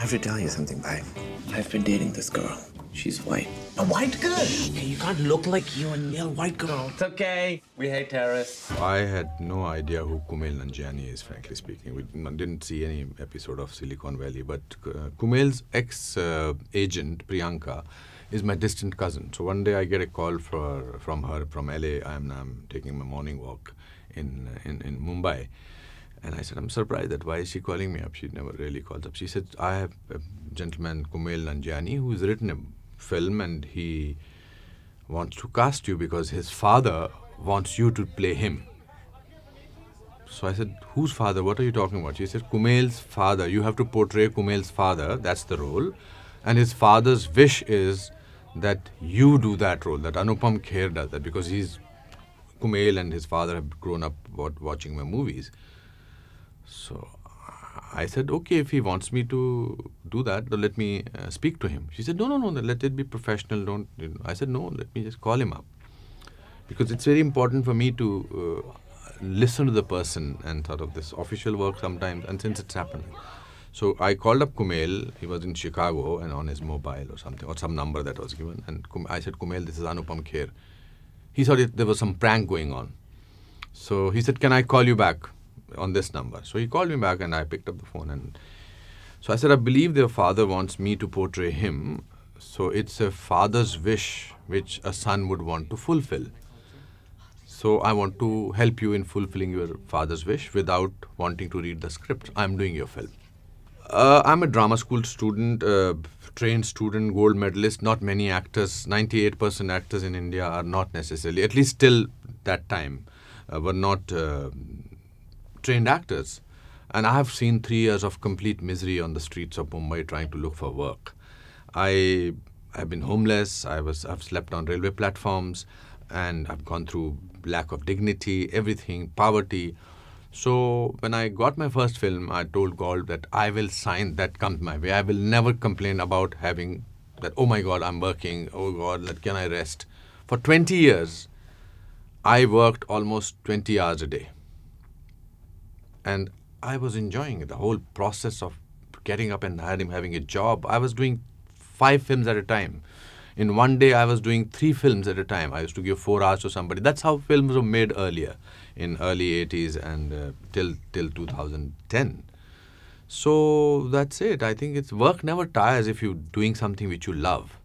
have to tell you something, Bhai. I've been dating this girl. She's white. A white girl? Hey, you can't look like you and a white girl. It's okay. We hate terrorists. I had no idea who Kumail Nanjiani is, frankly speaking. We didn't see any episode of Silicon Valley. But Kumail's ex-agent, Priyanka, is my distant cousin. So one day I get a call from her from LA. I'm taking my morning walk in Mumbai. And I said, I'm surprised that why is she calling me up? She never really calls up. She said, I have a gentleman, Kumail Nanjiani, who's written a film and he wants to cast you because his father wants you to play him. So I said, whose father? What are you talking about? She said, Kumail's father. You have to portray Kumail's father. That's the role. And his father's wish is that you do that role, that Anupam Kher does that, because Kumail and his father have grown up watching my movies. So I said, okay, if he wants me to do that, then let me speak to him. She said, no, let it be professional. Don't. I said, no, let me just call him up. Because it's very important for me to listen to the person and sort of this official work sometimes, and since it's happened. So I called up Kumail. He was in Chicago and on his mobile or something, or some number that was given. And I said, Kumail, this is Anupam Kher. He thought there was some prank going on. So he said, can I call you back on this number? So he called me back and I picked up the phone. And so I said, I believe their father wants me to portray him. So it's a father's wish which a son would want to fulfill. So I want to help you in fulfilling your father's wish without wanting to read the script. I'm doing your film. I'm a drama school student, trained student, gold medalist. Not many actors, 98% actors in India are not necessarily, at least till that time, were not trained actors. And I have seen 3 years of complete misery on the streets of Mumbai trying to look for work. I've been homeless, I've slept on railway platforms, and I've gone through lack of dignity, everything, poverty. So when I got my first film, I told God that I will sign that comes my way. I will never complain about having that, oh my God, I'm working, oh God, can I rest? For 20 years, I worked almost 20 hours a day. And I was enjoying it, the whole process of getting up and having a job. I was doing 5 films at a time. In one day, I was doing 3 films at a time. I used to give 4 hours to somebody. That's how films were made earlier, in early 80s and till 2010. So that's it. I think work never tires if you're doing something which you love.